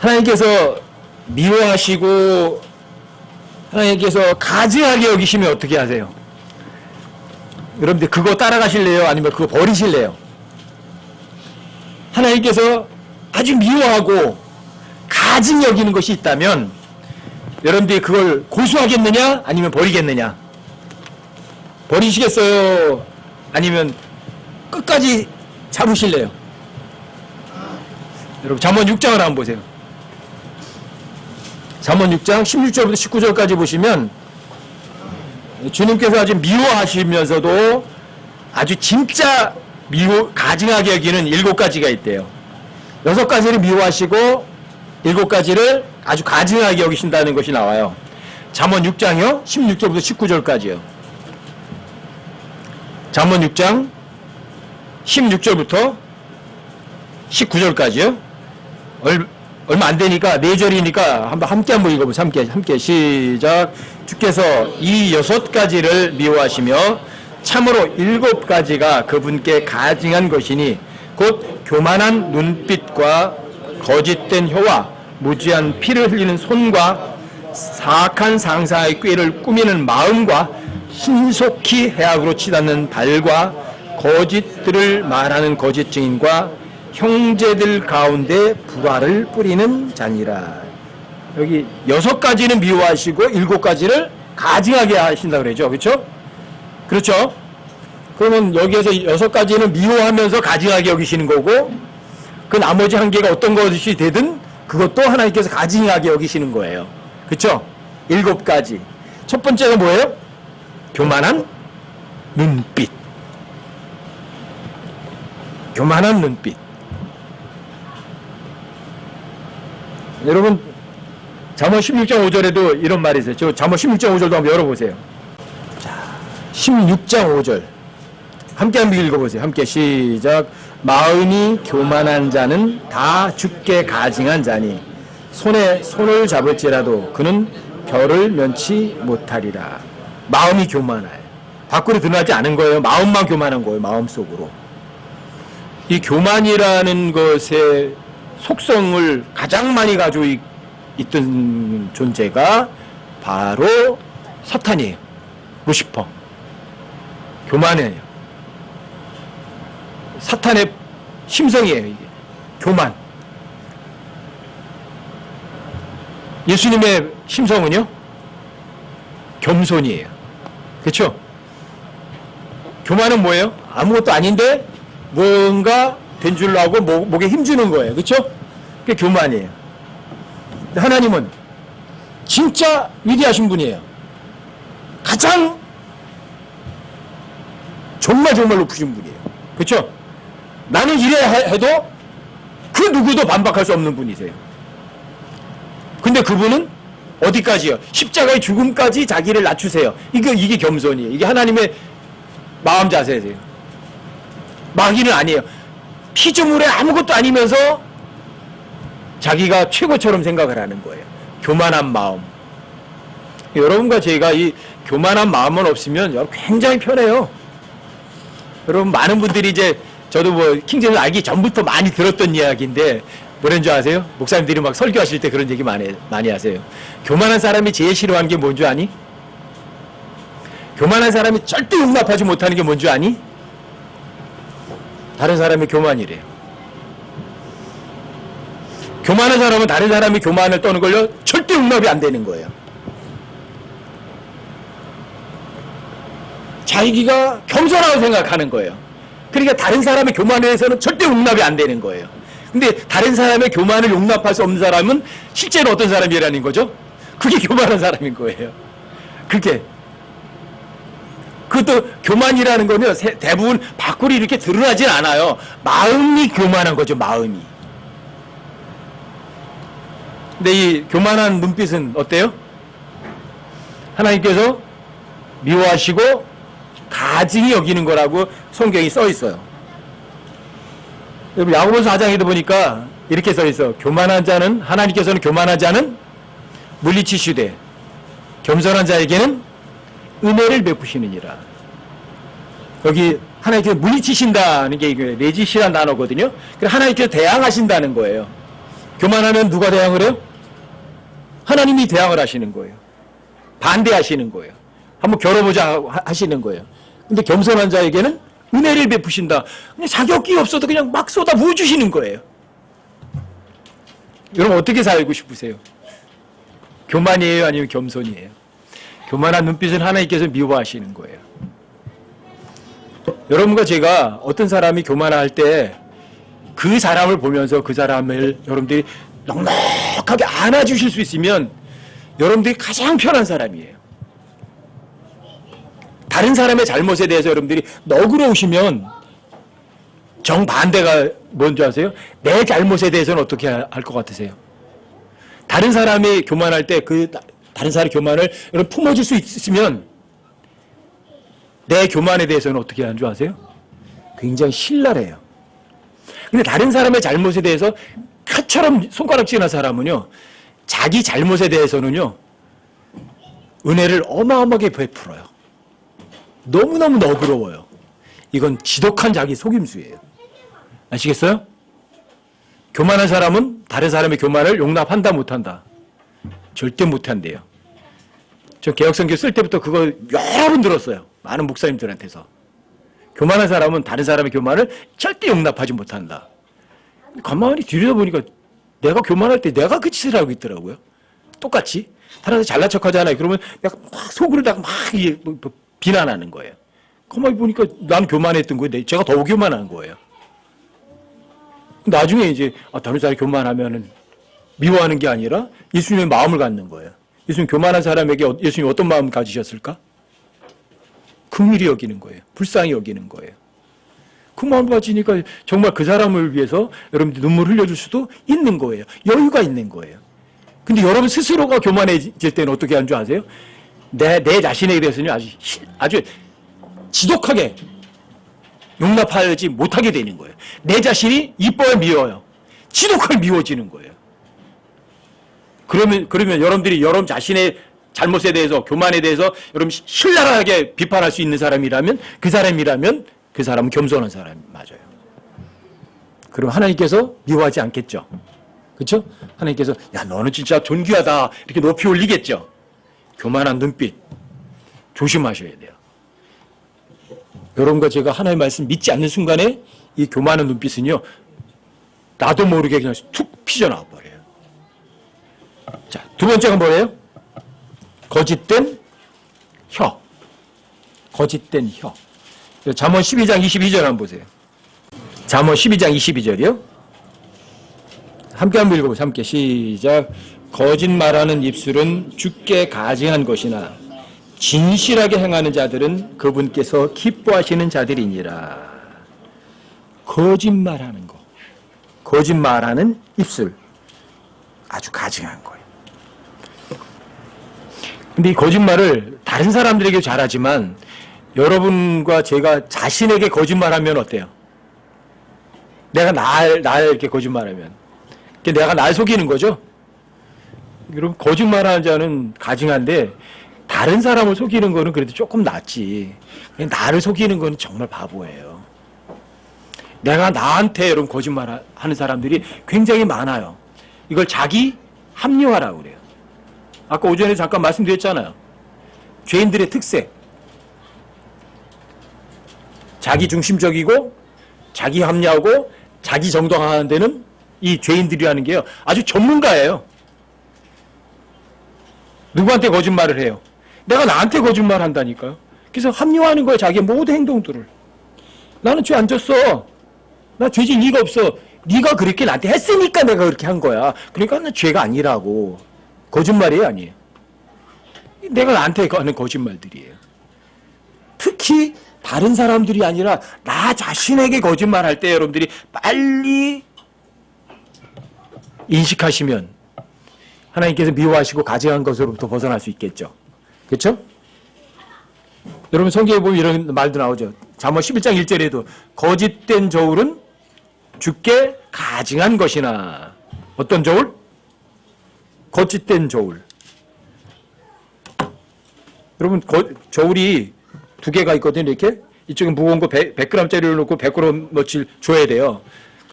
하나님께서 미워하시고 하나님께서 가증하게 여기시면 어떻게 하세요? 여러분들 그거 따라가실래요? 아니면 그거 버리실래요? 하나님께서 아주 미워하고 가증 여기는 것이 있다면 여러분들이 그걸 고수하겠느냐? 아니면 버리겠느냐? 버리시겠어요? 아니면 끝까지 잡으실래요? 여러분 잠언 6장을 한번 보세요. 잠언 6장 16절부터 19절까지 보시면 주님께서 아주 미워하시면서도 아주 진짜 가증하게 여기는 7가지가 있대요. 6가지를 미워하시고 7가지를 아주 가증하게 여기신다는 것이 나와요. 잠언 6장이요 16절부터 19절까지요. 잠언 6장 16절부터 19절까지요. 얼마 안 되니까 4절이니까 함께 한번 읽어보세요. 함께 시작. 주께서 이 6가지를 미워하시며 참으로 7가지가 그분께 가증한 것이니 곧 교만한 눈빛과 거짓된 혀와 무지한 피를 흘리는 손과 사악한 상사의 꾀를 꾸미는 마음과 신속히 해악으로 치닫는 발과 거짓들을 말하는 거짓 증인과 형제들 가운데 불화를 뿌리는 자니라. 여기 6가지는 미워하시고 7가지를 가증하게 하신다고 그러죠. 그렇죠? 그렇죠? 그러면 여기에서 6가지는 미워하면서 가증하게 여기시는 거고 그 나머지 1개가 어떤 것이 되든 그것도 하나님께서 가증하게 여기시는 거예요. 그렇죠? 7가지. 첫 번째가 뭐예요? 교만한 눈빛. 교만한 눈빛. 여러분 잠언 16장 5절에도 이런 말이 있어요. 저 잠언 16장 5절도 한번 열어보세요. 자, 16장 5절 함께 한번 읽어보세요. 함께 시작. 마음이 교만한 자는 다 죽게 가증한 자니 손에 손을 잡을지라도 그는 별을 면치 못하리라. 마음이 교만해요. 밖으로 드러나지 않은 거예요. 마음만 교만한 거예요. 마음속으로. 이 교만이라는 것의 속성을 가장 많이 가지고 있던 존재가 바로 사탄이에요. 루시퍼. 교만이에요. 사탄의 심성이에요. 이게. 교만. 예수님의 심성은요? 겸손이에요. 그렇죠? 교만은 뭐예요? 아무것도 아닌데 뭔가 된 줄로 하고 목에 힘주는 거예요. 그렇죠? 그게 교만이에요. 하나님은 진짜 위대하신 분이에요. 가장 정말 높으신 분이에요. 그렇죠? 나는 이래야 해도 그 누구도 반박할 수 없는 분이세요. 근데 그분은 어디까지요? 십자가의 죽음까지 자기를 낮추세요. 이게 겸손이에요. 이게 하나님의 마음 자세세요. 마귀는 아니에요. 피조물에 아무것도 아니면서 자기가 최고처럼 생각을 하는 거예요. 교만한 마음. 여러분과 제가 이 교만한 마음은 없으면 여러분 굉장히 편해요. 여러분 많은 분들이 이제 저도 뭐 킹제임스 알기 전부터 많이 들었던 이야기인데 뭐라는 줄 아세요? 목사님들이 막 설교하실 때 그런 얘기 많이 하세요. 교만한 사람이 제일 싫어하는 게 뭔 줄 아니? 교만한 사람이 절대 용납하지 못하는 게 뭔 줄 아니? 다른 사람의 교만이래요. 교만한 사람은 다른 사람이 교만을 떠는 걸요 절대 용납이 안 되는 거예요. 자기가 겸손하다고 생각하는 거예요. 그러니까 다른 사람의 교만에 대해서는 절대 용납이 안 되는 거예요. 근데 다른 사람의 교만을 용납할 수 없는 사람은 실제로 어떤 사람이라는 거죠? 그게 교만한 사람인 거예요. 그게 그것도 교만이라는 거는 대부분 밖으로 이렇게 드러나진 않아요. 마음이 교만한 거죠. 마음이. 근데 이 교만한 눈빛은 어때요? 하나님께서 미워하시고 가증히 여기는 거라고 성경이 써 있어요. 여러분 야고보서 4장에도 보니까 이렇게 써 있어. 교만한 자는 하나님께서는 교만한 자는 물리치시되 겸손한 자에게는 은혜를 베푸시느니라. 여기 하나님께서 물리치신다는 게 레지시라는 단어거든요. 하나님께서 대항하신다는 거예요. 교만하면 누가 대항을 해요? 하나님이 대항을 하시는 거예요. 반대하시는 거예요. 한번 겨뤄보자 하시는 거예요. 근데 겸손한 자에게는 은혜를 베푸신다. 그냥 자격이 없어도 그냥 막 쏟아 부어주시는 거예요. 여러분 어떻게 살고 싶으세요? 교만이에요? 아니면 겸손이에요? 교만한 눈빛은 하나님께서 미워하시는 거예요. 여러분과 제가 어떤 사람이 교만할 때 그 사람을 보면서 그 사람을 여러분들이 넉넉하게 안아주실 수 있으면 여러분들이 가장 편한 사람이에요. 다른 사람의 잘못에 대해서 여러분들이 너그러우시면 정반대가 뭔지 아세요? 내 잘못에 대해서는 어떻게 할 것 같으세요? 다른 사람이 교만할 때 그 다른 사람의 교만을 여러분 품어줄 수 있으면 내 교만에 대해서는 어떻게 하는 줄 아세요? 굉장히 신랄해요. 근데 다른 사람의 잘못에 대해서 칼처럼 손가락질하는 사람은요, 자기 잘못에 대해서는요, 은혜를 어마어마하게 베풀어요. 너무너무 너그러워요. 이건 지독한 자기 속임수예요. 아시겠어요? 교만한 사람은 다른 사람의 교만을 용납한다 못한다? 절대 못한대요. 저 개혁성경 쓸 때부터 그거 여러 번 들었어요. 많은 목사님들한테서. 교만한 사람은 다른 사람의 교만을 절대 용납하지 못한다. 가만히 들여다보니까 내가 교만할 때 내가 그 짓을 하고 있더라고요. 똑같이. 다른 사람 잘난 척 하잖아요. 그러면 내가 막 속으로다가 막 비난하는 거예요. 가만히 보니까 난 교만했던 거예요. 제가 더 교만한 거예요. 나중에 이제 다른 사람이 교만하면은 미워하는 게 아니라 예수님의 마음을 갖는 거예요. 예수님 교만한 사람에게 예수님 어떤 마음 가지셨을까? 긍휼히 여기는 거예요. 불쌍히 여기는 거예요. 그 마음 가지니까 정말 그 사람을 위해서 여러분들 눈물 흘려줄 수도 있는 거예요. 여유가 있는 거예요. 근데 여러분 스스로가 교만해질 때는 어떻게 하는 줄 아세요? 내 자신에 대해서는 아주 지독하게 용납하지 못하게 되는 거예요. 내 자신이 이뻐야 미워요. 지독하게 미워지는 거예요. 그러면 여러분들이 여러분 자신의 잘못에 대해서, 교만에 대해서 여러분 신랄하게 비판할 수 있는 사람이라면 그 사람은 겸손한 사람이 맞아요. 그럼 하나님께서 미워하지 않겠죠. 그렇죠? 하나님께서 야 너는 진짜 존귀하다 이렇게 높이 올리겠죠. 교만한 눈빛 조심하셔야 돼요. 여러분과 제가 하나님의 말씀 믿지 않는 순간에 이 교만한 눈빛은요 나도 모르게 그냥 툭 피져나와 버려요. 자, 두 번째가 뭐예요? 거짓된 혀. 거짓된 혀. 잠언 12장 22절 한번 보세요. 잠언 12장 22절이요. 함께 한번 읽어보세요. 함께 시작. 거짓말하는 입술은 주께 가증한 것이나 진실하게 행하는 자들은 그분께서 기뻐하시는 자들이니라. 거짓말하는 거. 거짓말하는 입술. 아주 가증한 거예요. 근데 이 거짓말을 다른 사람들에게 잘하지만 여러분과 제가 자신에게 거짓말하면 어때요? 내가 날 이렇게 거짓말하면. 내가 날 속이는 거죠? 여러분, 거짓말하는 자는 가증한데 다른 사람을 속이는 거는 그래도 조금 낫지. 나를 속이는 거는 정말 바보예요. 내가 나한테 여러분 거짓말하는 사람들이 굉장히 많아요. 이걸 자기 합리화라고 그래요. 아까 오전에 잠깐 말씀드렸잖아요. 죄인들의 특색. 자기 중심적이고 자기 합리하고 자기 정당화하는 데는 이 죄인들이라는 게요. 아주 전문가예요. 누구한테 거짓말을 해요? 내가 나한테 거짓말한다니까요. 그래서 합리화하는 거예요. 자기의 모든 행동들을. 나는 죄 안 졌어. 나 죄질 리가 없어. 네가 그렇게 나한테 했으니까 내가 그렇게 한 거야. 그러니까 난 죄가 아니라고. 거짓말이에요, 아니에요? 내가 나한테 하는 거짓말들이에요. 특히 다른 사람들이 아니라 나 자신에게 거짓말할 때 여러분들이 빨리 인식하시면 하나님께서 미워하시고 가증한 것으로부터 벗어날 수 있겠죠. 그렇죠? 여러분 성경에 보면 이런 말도 나오죠. 잠언 11장 1절에도 거짓된 저울은 주께 가증한 것이나. 어떤 저울? 거짓된 저울. 여러분 저울이 두 개가 있거든요. 이렇게 이쪽에 무거운 거 100g짜리를 놓고 100g어치를 줘야 돼요.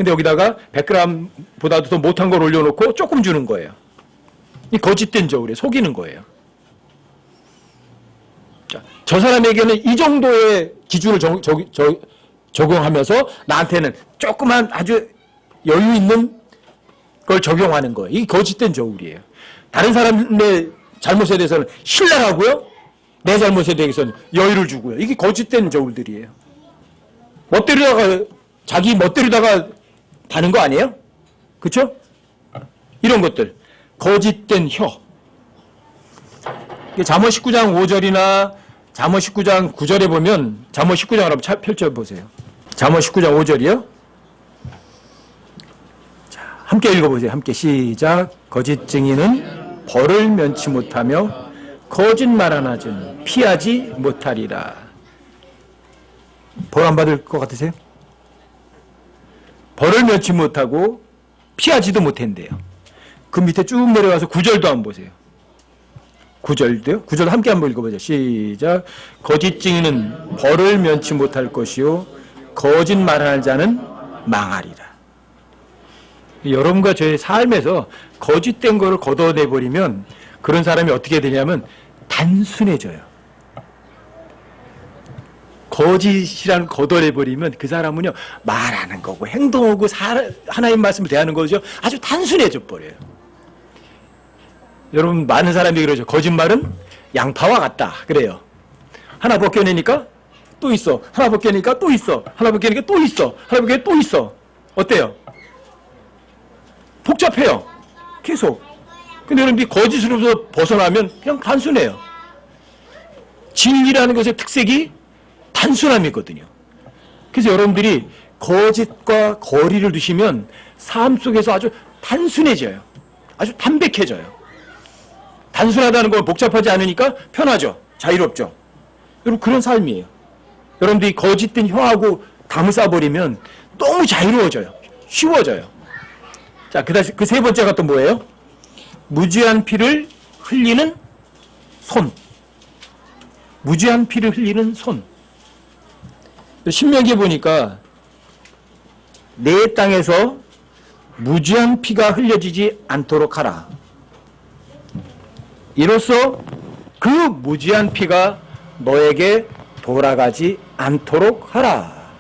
근데 여기다가 100g보다도 더 못한 걸 올려놓고 조금 주는 거예요. 이 거짓된 저울이에요. 속이는 거예요. 자, 저 사람에게는 이 정도의 기준을 적용하면서 나한테는 조그만 아주 여유 있는 걸 적용하는 거예요. 이게 거짓된 저울이에요. 다른 사람의 잘못에 대해서는 신랄하고요. 내 잘못에 대해서는 여유를 주고요. 이게 거짓된 저울들이에요. 멋대로다가 자기 멋대로다가 다는 거 아니에요? 그렇죠? 이런 것들. 거짓된 혀. 잠언 19장 5절이나 잠언 19장 9절에 보면 잠언 19장을 한번 펼쳐보세요. 잠언 19장 5절이요. 자, 함께 읽어보세요. 함께 시작. 거짓 증인은 벌을 면치 못하며 거짓말하는 자는 피하지 못하리라. 벌 안 받을 것 같으세요? 벌을 면치 못하고 피하지도 못한대요. 그 밑에 쭉 내려가서 9절도 한번 보세요. 9절도요? 9절 함께 한번 읽어보죠. 시작. 거짓 증인은 벌을 면치 못할 것이요 거짓말하는 자는 망하리라. 여러분과 저의 삶에서 거짓된 거를 걷어내버리면 그런 사람이 어떻게 되냐면 단순해져요. 거짓이라는 걷어내버리면 그 사람은요 말하는 거고 행동하고 하나님 말씀을 대하는 거죠 아주 단순해져 버려요. 여러분 많은 사람들이 그러죠. 거짓말은 양파와 같다 그래요. 하나 벗겨내니까 또 있어. 하나 벗겨내니까 또 있어. 하나 벗겨내니까 또 있어. 하나 벗겨내니까 또 있어. 어때요? 복잡해요. 계속. 근데 여러분이 거짓으로부터 벗어나면 그냥 단순해요. 진리라는 것의 특색이 단순함이거든요. 그래서 여러분들이 거짓과 거리를 두시면 삶 속에서 아주 단순해져요. 아주 담백해져요. 단순하다는 건 복잡하지 않으니까 편하죠. 자유롭죠. 여러분 그런 삶이에요. 여러분들이 거짓된 혀하고 담을 쌓아버리면 너무 자유로워져요. 쉬워져요. 자, 그 세 번째가 또 뭐예요? 무죄한 피를 흘리는 손. 무죄한 피를 흘리는 손. 신명기에 보니까 내 땅에서 무죄한 피가 흘려지지 않도록 하라. 이로써 그 무죄한 피가 너에게 돌아가지 않도록 하라.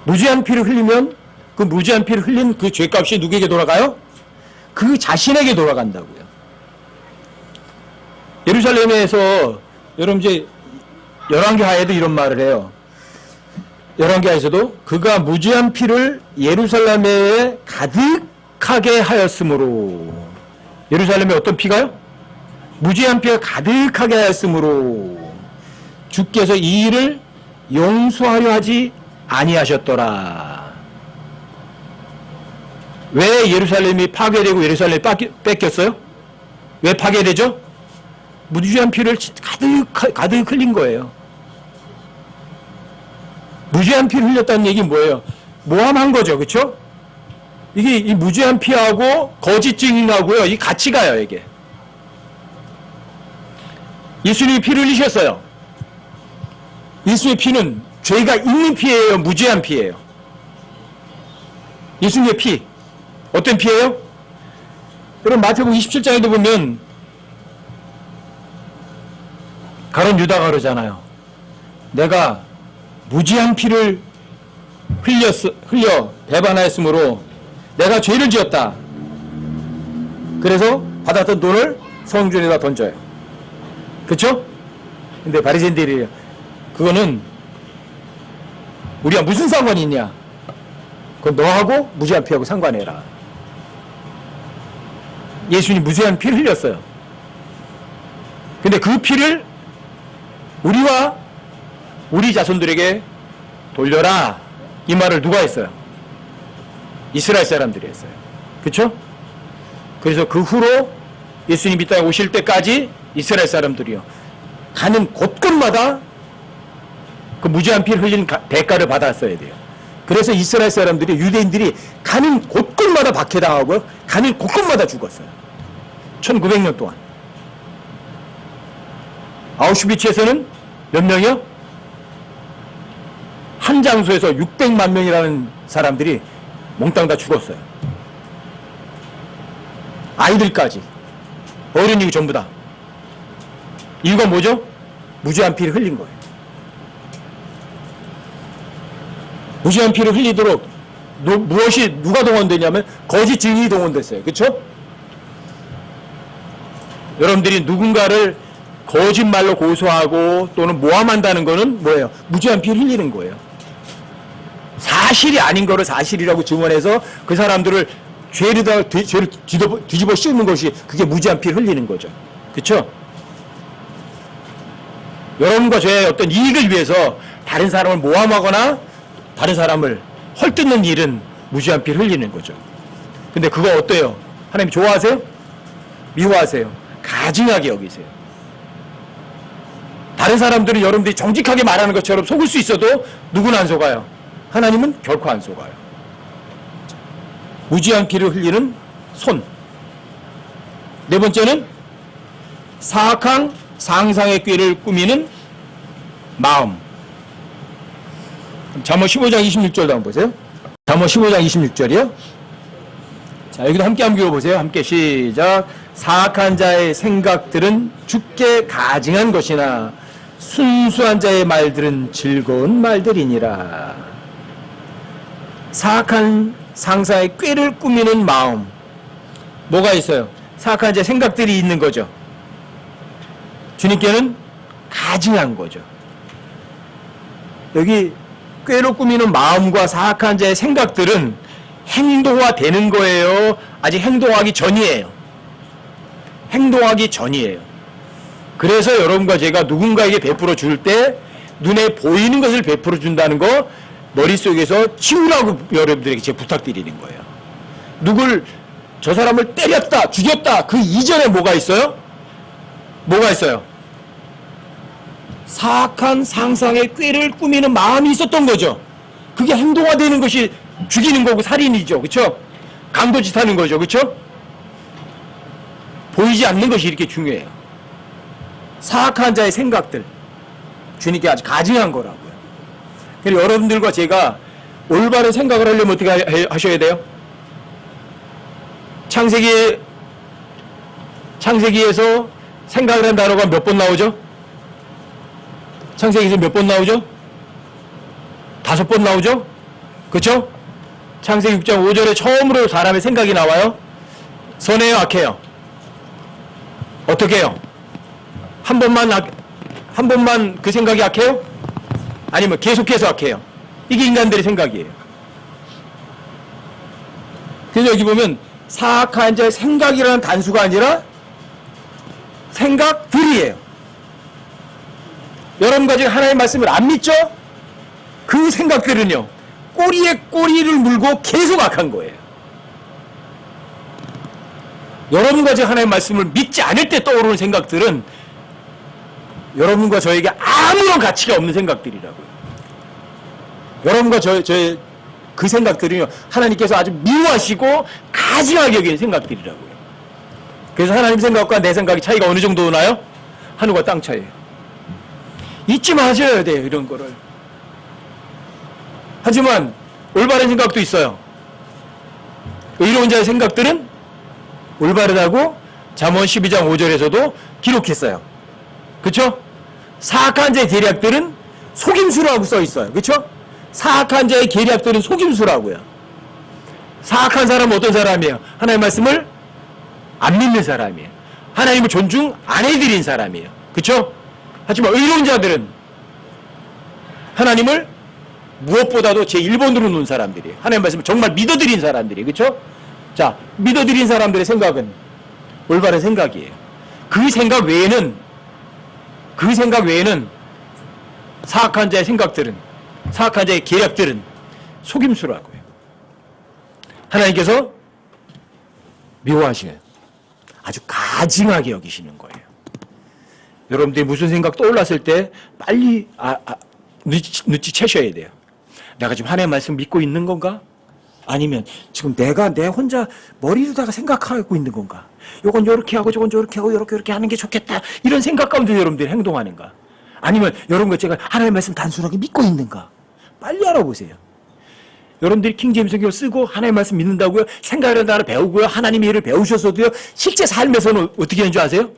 무죄한 피를 흘리면 그 무죄한 피를 흘린 그 죄값이 누구에게 돌아가요? 그 자신에게 돌아간다고요. 예루살렘에서 여러분 이제 열왕기하에도 이런 말을 해요. 열왕기하에서도 그가 무죄한 피를 예루살렘에 가득하게 하였으므로. 예루살렘에 어떤 피가요? 무죄한 피가 가득하게 하였으므로 주께서 이 일을 용서하려 하지 아니하셨더라. 왜 예루살렘이 파괴되고 예루살렘이 뺏겼어요? 왜 파괴되죠? 무죄한 피를 가득 흘린 거예요. 무죄한 피를 흘렸다는 얘기는 뭐예요? 모함한 거죠. 그렇죠? 이게 이 무죄한 피하고 거짓 증인하고요. 이 같이 가요, 이게. 예수님이 피를 흘리셨어요. 예수님의 피는 죄가 있는 피예요, 무죄한 피예요? 예수님의 피. 어떤 피예요? 여러분 마태복음 27장에도 보면 가룟 유다가 그러잖아요. 내가 무죄한 피를 흘려 배반하였으므로 내가 죄를 지었다. 그래서 받았던 돈을 성전에다 던져요. 그렇죠? 근데 바리새인들이 그거는 우리가 무슨 상관이 있냐? 그건 너하고 무죄한 피하고 상관해라. 예수님이 무죄한 피를 흘렸어요. 근데 그 피를 우리와 우리 자손들에게 돌려라. 이 말을 누가 했어요? 이스라엘 사람들이 했어요. 그렇죠? 그래서 그 후로 예수님이 이 땅에 오실 때까지 이스라엘 사람들이요. 가는 곳곳마다 그 무죄한 피를 흘린 대가를 받았어야 돼요. 그래서 이스라엘 사람들이, 유대인들이 가는 곳곳마다 박해당하고 가는 곳곳마다 죽었어요. 1900년 동안. 아우슈비츠에서는 몇 명이요? 한 장소에서 600만 명이라는 사람들이 몽땅 다 죽었어요. 아이들까지, 어른이고 전부 다. 이유가 뭐죠? 무지한 피를 흘린 거예요. 무지한 피를 흘리도록 무엇이 누가 동원되냐면 거짓 증인이 동원됐어요. 그렇죠? 여러분들이 누군가를 거짓말로 고소하고 또는 모함한다는 거는 뭐예요? 무지한 피를 흘리는 거예요. 사실이 아닌 거를 사실이라고 증언해서 그 사람들을 죄를 뒤집어 씌우는 것이 그게 무지한 피를 흘리는 거죠. 그렇죠? 여러분과 저의 어떤 이익을 위해서 다른 사람을 모함하거나 다른 사람을 헐뜯는 일은 무지한 피를 흘리는 거죠. 근데 그거 어때요? 하나님 좋아하세요? 미워하세요? 가증하게 여기세요. 다른 사람들은 여러분들이 정직하게 말하는 것처럼 속을 수 있어도 누구는 안 속아요. 하나님은 결코 안 속아요. 무지한 피를 흘리는 손. 네 번째는 사악한 상상의 꾀를 꾸미는 마음. 잠언 15장 26절도 한번 보세요. 잠언 15장 26절이요. 자, 여기도 함께 한번 읽어보세요. 함께 시작. 사악한 자의 생각들은 죽게 가증한 것이나 순수한 자의 말들은 즐거운 말들이니라. 사악한 상사의 꾀를 꾸미는 마음. 뭐가 있어요? 사악한 자의 생각들이 있는 거죠. 주님께는 가증한 거죠. 여기 꾀로 꾸미는 마음과 사악한 자의 생각들은 행동화되는 거예요? 아직 행동하기 전이에요. 행동하기 전이에요. 그래서 여러분과 제가 누군가에게 베풀어 줄 때 눈에 보이는 것을 베풀어 준다는 거 머릿속에서 치우라고 여러분들에게 제가 부탁드리는 거예요. 저 사람을 때렸다, 죽였다, 그 이전에 뭐가 있어요? 뭐가 있어요? 사악한 상상의 꾀를 꾸미는 마음이 있었던 거죠. 그게 행동화되는 것이 죽이는 거고 살인이죠. 그렇죠? 강도짓 하는 거죠. 그렇죠? 보이지 않는 것이 이렇게 중요해요. 사악한 자의 생각들, 주님께 아주 가증한 거라고요. 그래서 여러분들과 제가 올바른 생각을 하려면 어떻게 하셔야 돼요? 창세기에서 생각을 한 단어가 몇 번 나오죠? 창세기에서 몇 번 나오죠? 5번 나오죠? 그렇죠? 창세기 6장 5절에 처음으로 사람의 생각이 나와요. 선해요, 악해요? 어떻게 해요? 한 번만 그 생각이 악해요? 아니면 계속해서 악해요? 이게 인간들의 생각이에요. 그래서 여기 보면 사악한 자의 생각이라는 단수가 아니라 생각들이에요. 여러분과 지금 하나님의 말씀을 안 믿죠? 그 생각들은요, 꼬리에 꼬리를 물고 계속 악한 거예요. 여러분과 지금 하나님의 말씀을 믿지 않을 때 떠오르는 생각들은 여러분과 저에게 아무런 가치가 없는 생각들이라고요. 여러분과 저의 그 생각들은요, 하나님께서 아주 미워하시고 가증하게 여기는 생각들이라고요. 그래서 하나님 생각과 내 생각의 차이가 어느 정도 나요? 하늘과 땅 차이예요. 잊지 마셔야 돼요, 이런 거를. 하지만 올바른 생각도 있어요. 의로운 자의 생각들은 올바르다고 잠언 12장 5절에서도 기록했어요. 그렇죠? 사악한 자의 계략들은 속임수라고 써 있어요. 그렇죠? 사악한 자의 계략들은 속임수라고요. 사악한 사람은 어떤 사람이에요? 하나님의 말씀을 안 믿는 사람이에요. 하나님을 존중 안 해드린 사람이에요. 그렇죠? 하지만 의로운 자들은 하나님을 무엇보다도 제1번으로 놓은 사람들이에요. 하나님의 말씀을 정말 믿어드린 사람들이에요. 그렇죠? 자, 믿어드린 사람들의 생각은 올바른 생각이에요. 그 생각 외에는 사악한 자의 생각들은, 사악한 자의 계략들은 속임수라고요. 하나님께서 미워하시는, 아주 가증하게 여기시는 거예요. 여러분들이 무슨 생각 떠올랐을 때 빨리 눈치채셔야 돼요. 내가 지금 하나님의 말씀 믿고 있는 건가? 아니면 지금 내가 내 혼자 머리로다가 생각하고 있는 건가? 요건 요렇게 하고 저건 저렇게 하고 요렇게 하는 게 좋겠다, 이런 생각 가운데 여러분들이 행동하는가? 아니면 여러분과 제가 하나님의 말씀 단순하게 믿고 있는가? 빨리 알아보세요. 여러분들이 킹제임스 성경을 쓰고 하나님의 말씀 믿는다고요? 생각을 한다고 배우고요? 하나님의 일을 배우셔서도요? 실제 삶에서는 어떻게 하는 줄 아세요?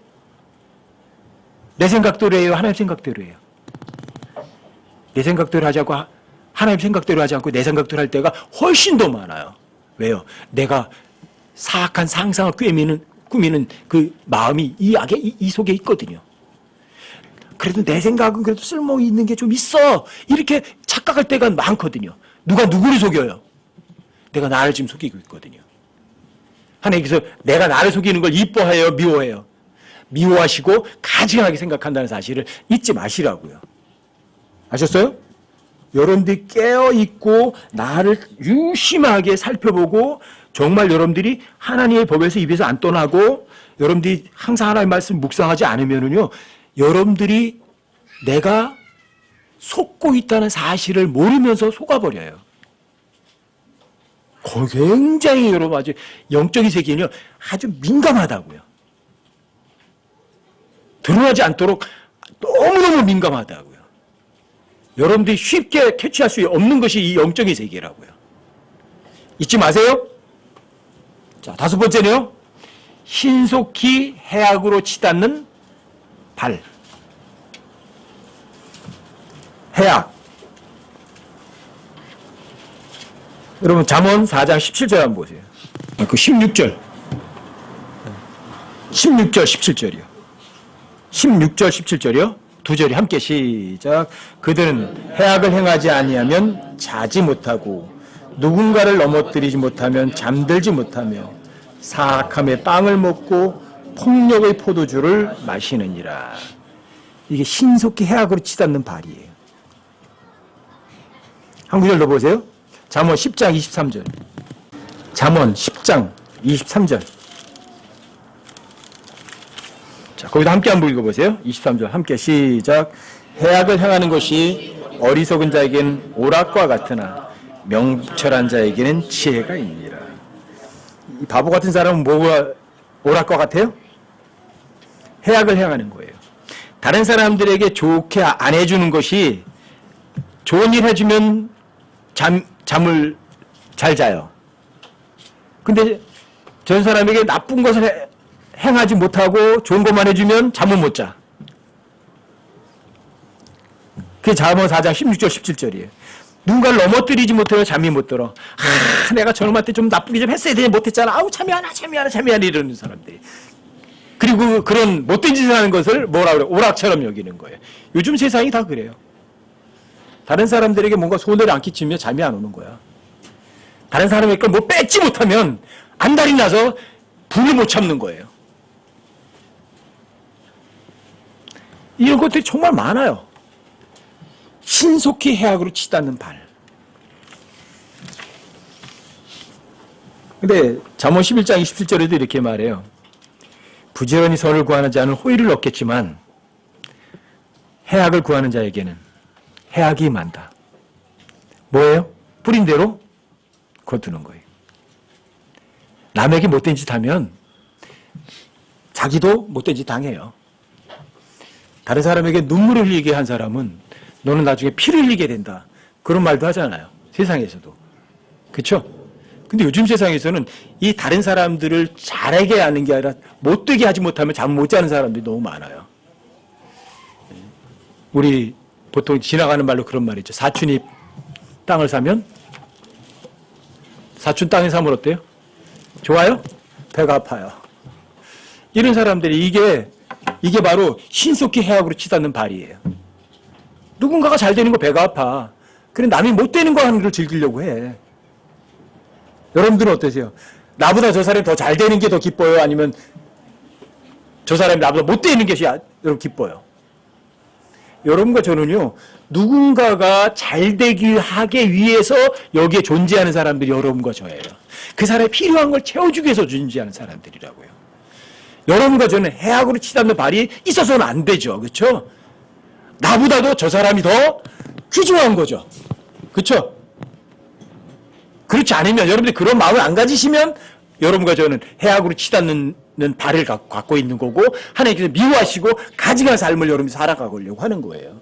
내 생각대로 해요? 하나님 생각대로 해요? 내 생각대로 하지 않고 하나님 생각대로 하지 않고 내 생각대로 할 때가 훨씬 더 많아요. 왜요? 내가 사악한 상상을 꾸미는 그 마음이 이 속에 있거든요. 그래도 내 생각은 그래도 쓸모 있는 게 좀 있어. 이렇게 착각할 때가 많거든요. 누가 누구를 속여요? 내가 나를 지금 속이고 있거든요. 하나님께서 내가 나를 속이는 걸 이뻐해요? 미워해요? 미워하시고 가증하게 생각한다는 사실을 잊지 마시라고요. 아셨어요? 여러분들이 깨어있고 나를 유심하게 살펴보고 정말 여러분들이 하나님의 법에서 입에서 안 떠나고 여러분들이 항상 하나님의 말씀 묵상하지 않으면은요, 여러분들이 내가 속고 있다는 사실을 모르면서 속아버려요. 굉장히 여러분 아주 영적인 세계는요, 아주 민감하다고요. 드러나지 않도록 너무너무 민감하다고요. 여러분들이 쉽게 캐치할 수 없는 것이 이 영적인 세계라고요. 잊지 마세요. 자, 다섯 번째는요. 신속히 해악으로 치닫는 발. 해악. 여러분 잠언 4장 17절 한번 보세요. 그 16절. 16절 17절이요. 16절 17절이요. 두 절이 함께 시작. 그들은 해악을 행하지 아니하면 자지 못하고 누군가를 넘어뜨리지 못하면 잠들지 못하며 사악함의 빵을 먹고 폭력의 포도주를 마시느니라. 이게 신속히 해악으로 치닫는 발이에요. 한 구절 더 보세요. 잠언 10장 23절. 잠언 10장 23절. 자, 거기도 함께 한번 읽어보세요. 23절 함께 시작. 해악을 행하는 것이 어리석은 자에게는 오락과 같으나 명철한 자에게는 지혜가 있니라. 이 바보 같은 사람은 뭐가 오락과 같아요? 해악을 행하는 거예요. 다른 사람들에게 좋게 안 해주는 것이 좋은 일 해주면 잠을 잘 자요. 근데 전 사람에게 나쁜 것을 행하지 못하고 좋은 것만 해주면 잠을 못 자. 그게 잠언 4장 16절 17절이에요. 누군가를 넘어뜨리지 못해요. 잠이 못 들어. 내가 저놈한테 좀 나쁘게 좀 했어야 되지 못했잖아. 아우 잠이 안 와 이러는 사람들이. 그리고 그런 못된 짓을 하는 것을 뭐라 그래? 오락처럼 여기는 거예요. 요즘 세상이 다 그래요. 다른 사람들에게 뭔가 손해를 안 끼치면 잠이 안 오는 거야. 다른 사람에게 뭐 뺏지 못하면 안달이 나서 불을 못 참는 거예요. 이런 것들이 정말 많아요. 신속히 해악으로 치닫는 발. 근데 잠언 11장 27절에도 이렇게 말해요. 부지런히 선을 구하는 자는 호의를 얻겠지만 해악을 구하는 자에게는 해악이 많다. 뭐예요? 뿌린 대로 거두는 거예요. 남에게 못된 짓 하면 자기도 못된 짓 당해요. 다른 사람에게 눈물을 흘리게 한 사람은 너는 나중에 피를 흘리게 된다. 그런 말도 하잖아요. 세상에서도. 그렇죠? 근데 요즘 세상에서는 이 다른 사람들을 잘하게 하는 게 아니라 못되게 하지 못하면 잠 못 자는 사람들이 너무 많아요. 우리 보통 지나가는 말로 그런 말 있죠. 사촌이 땅을 사면 사촌 땅에 사면 어때요? 좋아요? 배가 아파요. 이런 사람들이 이게 바로 신속히 해악으로 치닫는 발이에요. 누군가가 잘 되는 거 배가 아파. 그래 남이 못 되는 거 하는 걸 즐기려고 해. 여러분들은 어떠세요? 나보다 저 사람이 더 잘 되는 게 더 기뻐요? 아니면 저 사람이 나보다 못 되는 것이 여러분 기뻐요? 여러분과 저는요, 누군가가 잘 되기 하기 위해서 여기에 존재하는 사람들이 여러분과 저예요. 그 사람이 필요한 걸 채워주기 위해서 존재하는 사람들이라고요. 여러분과 저는 해악으로 치닫는 발이 있어서는 안 되죠. 그렇죠? 나보다도 저 사람이 더 귀중한 거죠. 그렇죠? 그렇지 않으면 여러분들이 그런 마음을 안 가지시면 여러분과 저는 해악으로 치닫는 발을 갖고 있는 거고 하나님께서 미워하시고 가증한 삶을 여러분이 살아가려고 하는 거예요.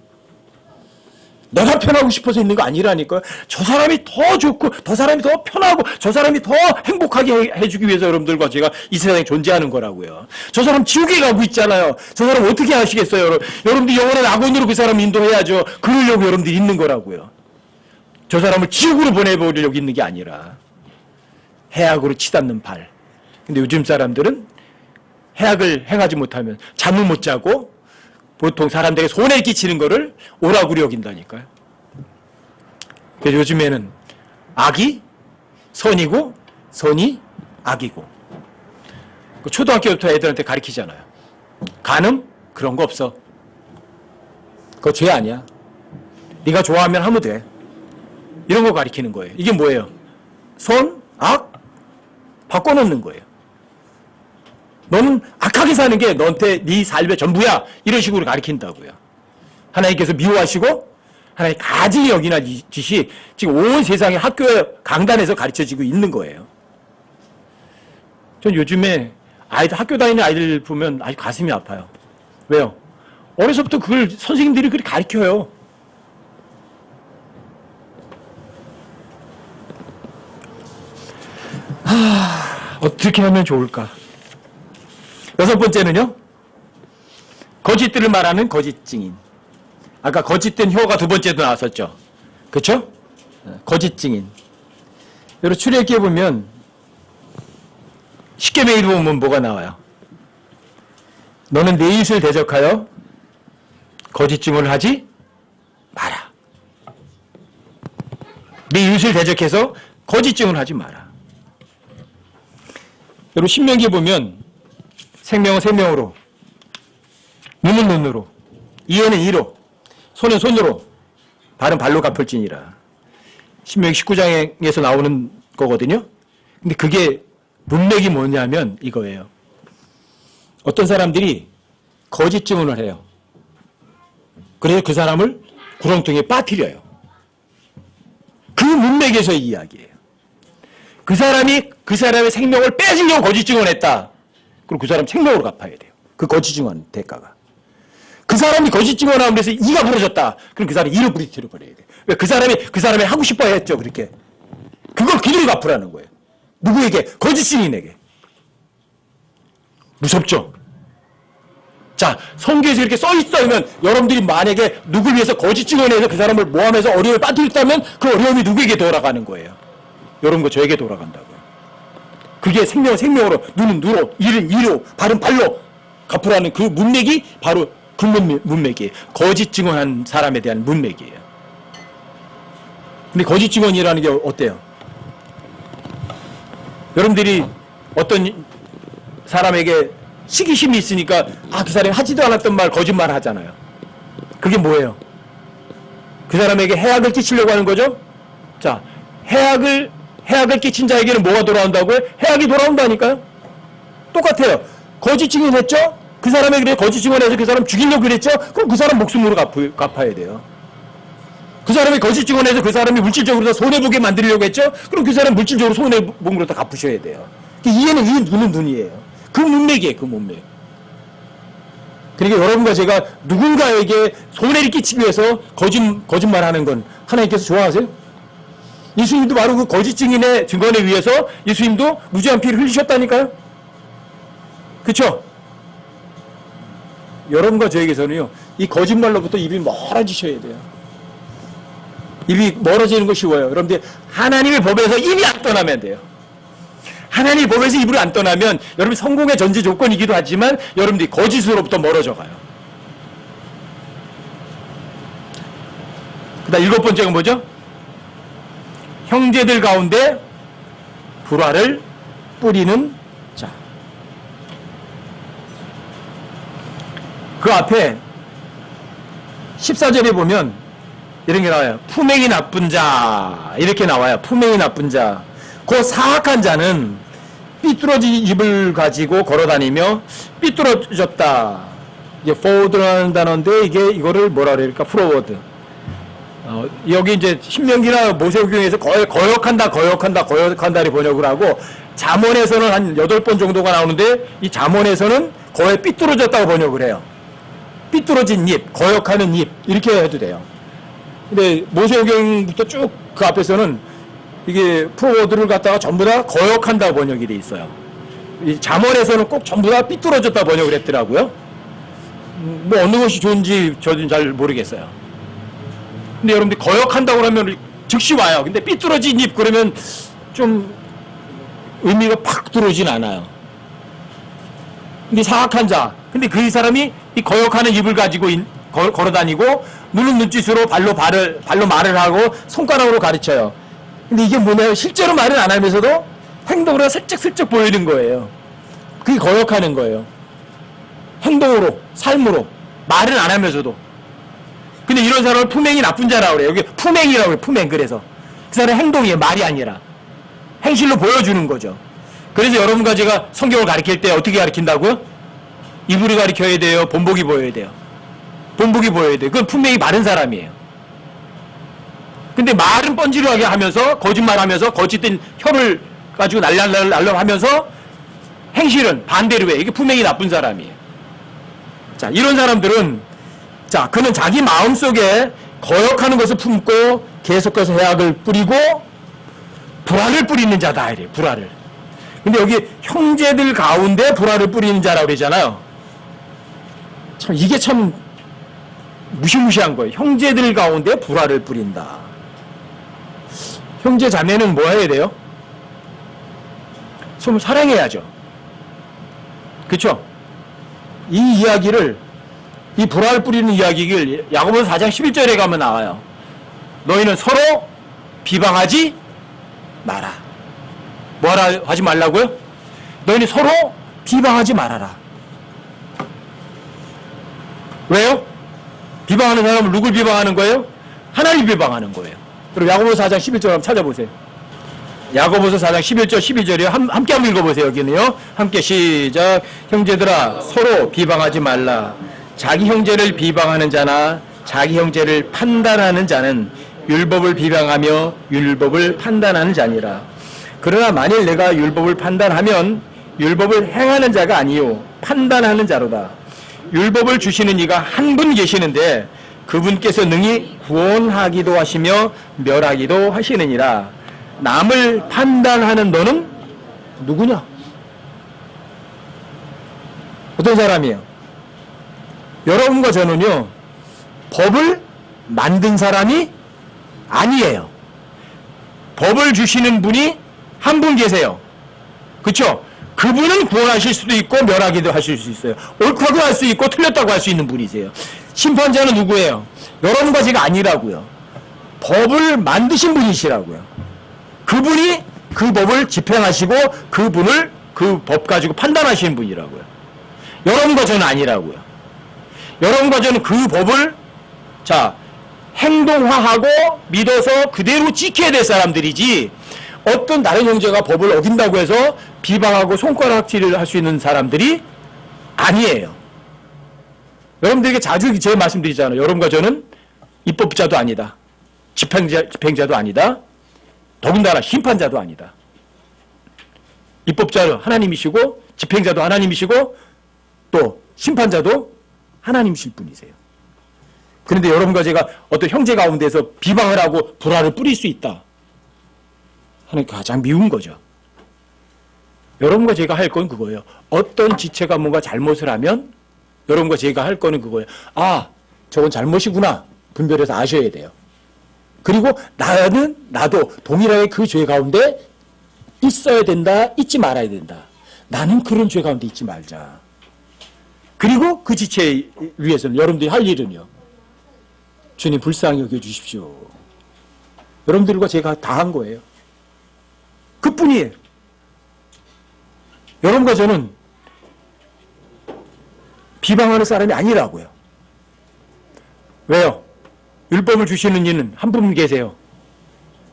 내가 편하고 싶어서 있는 거 아니라니까요. 저 사람이 더 좋고, 저 사람이 더 편하고, 저 사람이 더 행복하게 해주기 위해서 여러분들과 제가 이 세상에 존재하는 거라고요. 저 사람 지옥에 가고 있잖아요. 저 사람 어떻게 하시겠어요? 여러분들 영원한 악원으로 그 사람 인도해야죠. 그러려고 여러분들이 있는 거라고요. 저 사람을 지옥으로 보내버리려고 있는 게 아니라 해악으로 치닫는 발. 근데 요즘 사람들은 해악을 행하지 못하면 잠을 못 자고 보통 사람들에게 손해를 끼치는 거를 오라구리 여긴다니까요. 그래서 요즘에는 악이 선이고 선이 악이고, 초등학교부터 애들한테 가르치잖아요. 간음? 그런 거 없어. 그거 죄 아니야. 네가 좋아하면 하면 돼. 이런 거 가르치는 거예요. 이게 뭐예요? 선, 악, 바꿔놓는 거예요. 너는 악하게 사는 게 너한테 네 삶의 전부야. 이런 식으로 가르친다고요. 하나님께서 미워하시고 하나님 가증히 여기나 짓이 지금 온 세상의 학교에 강단에서 가르쳐지고 있는 거예요. 전 요즘에 아이들, 학교 다니는 아이들 보면 아주 가슴이 아파요. 왜요? 어려서부터 그걸 선생님들이 그렇게 가르쳐요. 어떻게 하면 좋을까? 6번째는요, 거짓들을 말하는 거짓 증인. 아까 거짓된 혀가 2번째도 나왔었죠. 그렇죠? 거짓 증인. 여러분 출애굽기에 보면 십계명에 보면 뭐가 나와요? 너는 내 이웃을 대적하여 거짓 증언을 하지 마라. 내 이웃을 대적해서 거짓 증언을 하지 마라. 여러분 신명기에 보면 생명은 생명으로, 눈은 눈으로, 이에는 이로, 손은 손으로, 발은 발로 갚을지니라. 신명기 19장에서 나오는 거거든요. 근데 그게 문맥이 뭐냐면 이거예요. 어떤 사람들이 거짓 증언을 해요. 그래서 그 사람을 구렁텅이에 빠뜨려요. 그 문맥에서의 이야기예요. 그 사람이 그 사람의 생명을 뺏으려고 거짓 증언했다. 그럼 그 사람 생명으로 갚아야 돼요. 그 거짓 증언 대가가. 그 사람이 거짓 증언하면 그래서 이가 부러졌다. 그럼 그 사람이 이를 부리트려 버려야 돼요. 왜? 그 사람이 하고 싶어 했죠. 그렇게. 그걸 그대로 갚으라는 거예요. 누구에게? 거짓 증인에게. 무섭죠? 자, 성경에서 이렇게 써 있으면 여러분들이 만약에 누굴 위해서 거짓 증언해서 그 사람을 모함해서 어려움을 빠뜨렸다면 그 어려움이 누구에게 돌아가는 거예요? 여러분과 저에게 돌아간다고요. 그게 생명으로, 눈은 눈으로, 이는 이로, 발은 발로 갚으라는 그 문맥이 바로 그 문맥이에요. 거짓 증언한 사람에 대한 문맥이에요. 근데 거짓 증언이라는 게 어때요? 여러분들이 어떤 사람에게 시기심이 있으니까 그 사람이 하지도 않았던 말 거짓말 하잖아요. 그게 뭐예요? 그 사람에게 해악을 끼치려고 하는 거죠? 자, 해악을 끼친 자에게는 뭐가 돌아온다고요? 해악이 돌아온다니까요? 똑같아요. 거짓 증언했죠? 그 사람에게 거짓 증언해서 그 사람 죽이려고 그랬죠? 그럼 그 사람 목숨으로 갚아야 돼요. 그 사람이 거짓 증언해서 그 사람이 물질적으로 다 손해보게 만들려고 했죠? 그럼 그 사람 물질적으로 손해본 걸로 다 갚으셔야 돼요. 이해는 이, 눈은 눈이에요. 그 문맥이에요, 그 문맥. 그러니까 여러분과 제가 누군가에게 손해를 끼치기 위해서 거짓말 하는 건 하나님께서 좋아하세요? 예수님도 바로 그 거짓 증인의 증언에 의해서 예수님도 무죄한 피를 흘리셨다니까요? 그쵸? 여러분과 저에게서는요, 이 거짓말로부터 입이 멀어지셔야 돼요. 입이 멀어지는 거 쉬워요. 여러분들, 하나님의 법에서 입이 안 떠나면 돼요. 하나님의 법에서 입을 안 떠나면 여러분 성공의 전제 조건이기도 하지만 여러분들이 거짓으로부터 멀어져 가요. 그 다음 7번째가 뭐죠? 형제들 가운데 불화를 뿌리는 자. 그 앞에 14절에 보면 이런 게 나와요. 품행이 나쁜 자 이렇게 나와요. 품행이 나쁜 자. 그 사악한 자는 삐뚤어진 입을 가지고 걸어다니며 삐뚤어졌다. 이게 forward라는 단어인데 이거를 뭐라 그럴까? forward. 여기 이제 신명기나 모세오경에서 거역한다를 번역을 하고 잠언에서는 한 8번 정도가 나오는데 이 잠언에서는 거의 삐뚤어졌다고 번역을 해요. 삐뚤어진 입, 거역하는 입 이렇게 해도 돼요. 근데 모세오경부터 쭉 그 앞에서는 이게 프로워드를 갖다가 전부 다 거역한다 번역이 돼 있어요. 이 잠언에서는 꼭 전부 다 삐뚤어졌다 번역을 했더라고요. 뭐 어느 것이 좋은지 저는 잘 모르겠어요. 근데 여러분들 거역한다고 하면 즉시 와요. 근데 삐뚤어진 입 그러면 좀 의미가 팍 들어오진 않아요. 근데 사악한 자, 근데 그 사람이 이 거역하는 입을 가지고 걸어다니고 눈은 눈짓으로 발로 말을 하고 손가락으로 가르쳐요. 근데 이게 뭐냐면 실제로 말은 안 하면서도 행동으로 슬쩍슬쩍 보이는 거예요. 그게 거역하는 거예요. 행동으로, 삶으로, 말은 안 하면서도. 근데 이런 사람을 품행이 나쁜 자라고 그래요. 여기 품행이라고 해요. 품행. 그래서 그 사람의 행동이에요. 말이 아니라 행실로 보여주는 거죠. 그래서 여러분과 제가 성경을 가르칠 때 어떻게 가르친다고요? 이불이 가르쳐야 돼요? 본보기 보여야 돼요? 본보기 보여야 돼요. 그건 품행이 바른 사람이에요. 근데 말은 뻔지르하게 하면서 거짓말하면서 거짓된 혀를 가지고 날람 하면서 행실은 반대로 해. 이게 품행이 나쁜 사람이에요. 자, 이런 사람들은 자, 그는 자기 마음속에 거역하는 것을 품고 계속해서 해악을 뿌리고 불화를 뿌리는 자다 이래요. 불화를. 근데 여기 형제들 가운데 불화를 뿌리는 자라고 그러잖아요. 참 이게 참 무시무시한 거예요. 형제들 가운데 불화를 뿌린다. 형제 자매는 뭐 해야 돼요? 서로 사랑해야죠. 그렇죠? 이 이야기를 이 불화를 뿌리는 이야기를 야고보서 4장 11절에 가면 나와요. 너희는 서로 비방하지 마라. 뭐라 하지 말라고요? 너희는 서로 비방하지 말아라. 왜요? 비방하는 사람은 누굴 비방하는 거예요? 하나님 비방하는 거예요. 그럼 야고보서 4장 11절 한번 찾아보세요. 야고보서 4장 11절 12절이요. 함께 한번 읽어보세요. 여기는요. 함께 시작. 형제들아 서로 비방하지 말라. 자기 형제를 비방하는 자나 자기 형제를 판단하는 자는 율법을 비방하며 율법을 판단하는 자니라. 그러나 만일 내가 율법을 판단하면 율법을 행하는 자가 아니요 판단하는 자로다. 율법을 주시는 이가 한 분 계시는데 그분께서 능히 구원하기도 하시며 멸하기도 하시느니라. 남을 판단하는 너는 누구냐? 어떤 사람이에요? 여러분과 저는요, 법을 만든 사람이 아니에요. 법을 주시는 분이 한 분 계세요. 그렇죠? 그분은 구원하실 수도 있고 멸하기도 하실 수 있어요. 옳다고 할 수 있고 틀렸다고 할 수 있는 분이세요. 심판자는 누구예요? 여러분과 제가 아니라고요. 법을 만드신 분이시라고요. 그분이 그 법을 집행하시고 그분을 그 법 가지고 판단하시는 분이라고요. 여러분과 저는 아니라고요. 여러분과 저는 그 법을 자 행동화하고 믿어서 그대로 지켜야 될 사람들이지 어떤 다른 형제가 법을 어긴다고 해서 비방하고 손가락질을 할 수 있는 사람들이 아니에요. 여러분들에게 자주 제가 말씀드리잖아요. 여러분과 저는 입법자도 아니다. 집행자도 아니다. 더군다나 심판자도 아니다. 입법자는 하나님이시고 집행자도 하나님이시고 또 심판자도 하나님이실 분이세요. 그런데 여러분과 제가 어떤 형제 가운데서 비방을 하고 불화를 뿌릴 수 있다 하는 가장 미운 거죠. 여러분과 제가 할 건 그거예요. 어떤 지체가 뭔가 잘못을 하면 여러분과 제가 할 거는 그거예요. 아, 저건 잘못이구나 분별해서 아셔야 돼요. 그리고 나도 동일하게 그 죄 가운데 있어야 된다, 있지 말아야 된다. 나는 그런 죄 가운데 있지 말자. 그리고 그 지체에 위해서는 여러분들이 할 일은요. 주님 불쌍히 여겨주십시오. 여러분들과 제가 다 한 거예요. 그뿐이에요. 여러분과 저는 비방하는 사람이 아니라고요. 왜요? 율법을 주시는 이는 한 분 계세요.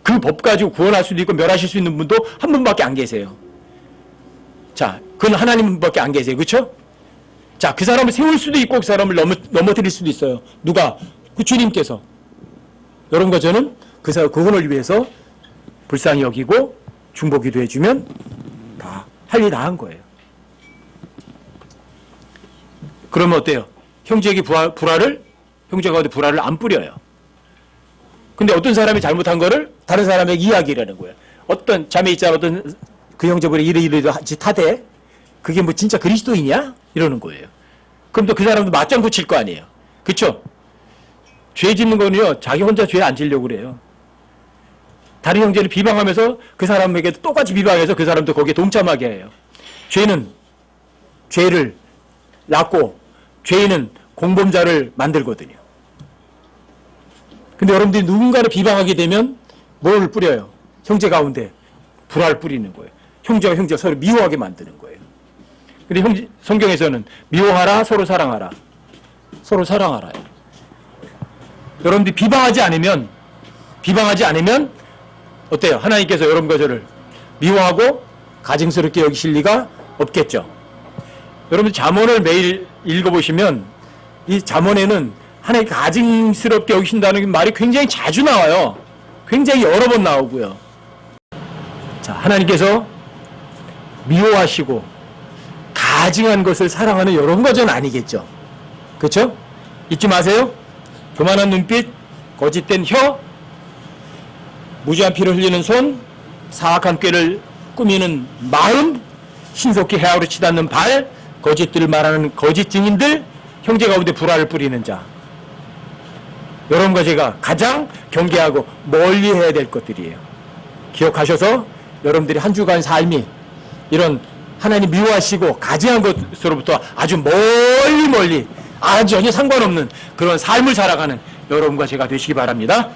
그 법 가지고 구원할 수도 있고 멸하실 수 있는 분도 한 분밖에 안 계세요. 자, 그건 하나님밖에 안 계세요. 그렇죠? 자, 그 사람을 세울 수도 있고 그 사람을 넘어뜨릴 수도 있어요. 누가? 그 주님께서. 여러분과 저는 그분을 위해서 불쌍히 여기고 중보기도 해주면 다 할 일 다 한 거예요. 그러면 어때요? 형제가 불화를 안 뿌려요. 근데 어떤 사람이 잘못한 거를 다른 사람에게 이야기를 하는 거예요. 어떤 자매 있잖아. 어떤 그 형제분이 이래 짓 하대. 그게 뭐 진짜 그리스도이냐? 이러는 거예요. 그럼 또 그 사람도 맞장구 칠 거 아니에요. 그쵸? 죄 짓는 거는요, 자기 혼자 죄 안 지려고 그래요. 다른 형제를 비방하면서 그 사람에게 똑같이 비방해서 그 사람도 거기에 동참하게 해요. 죄는 죄를 낳고 죄인은 공범자를 만들거든요. 근데 여러분들이 누군가를 비방하게 되면 뭘 뿌려요? 형제 가운데 불화를 뿌리는 거예요. 형제가 형제가 서로 미워하게 만드는 거예요. 근데 성경에서는 미워하라, 서로 사랑하라. 서로 사랑하라요. 여러분들이 비방하지 않으면 어때요? 하나님께서 여러분과 저를 미워하고 가증스럽게 여기실 리가 없겠죠. 여러분 잠언을 매일 읽어보시면 이 잠언에는 하나님 가증스럽게 여기신다는 말이 굉장히 자주 나와요. 굉장히 여러 번 나오고요. 자, 하나님께서 미워하시고 가증한 것을 사랑하는 여러분과 저는 아니겠죠. 그렇죠? 잊지 마세요. 교만한 눈빛, 거짓된 혀, 무지한 피를 흘리는 손, 사악한 꾀를 꾸미는 마음, 신속히 해하로 치닫는 발, 거짓들을 말하는 거짓 증인들, 형제 가운데 불화를 뿌리는 자. 여러분과 제가 가장 경계하고 멀리 해야 될 것들이에요. 기억하셔서 여러분들이 한 주간 삶이 이런 하나님 미워하시고 가증한 것으로부터 아주 멀리 아주 전혀 상관없는 그런 삶을 살아가는 여러분과 제가 되시기 바랍니다.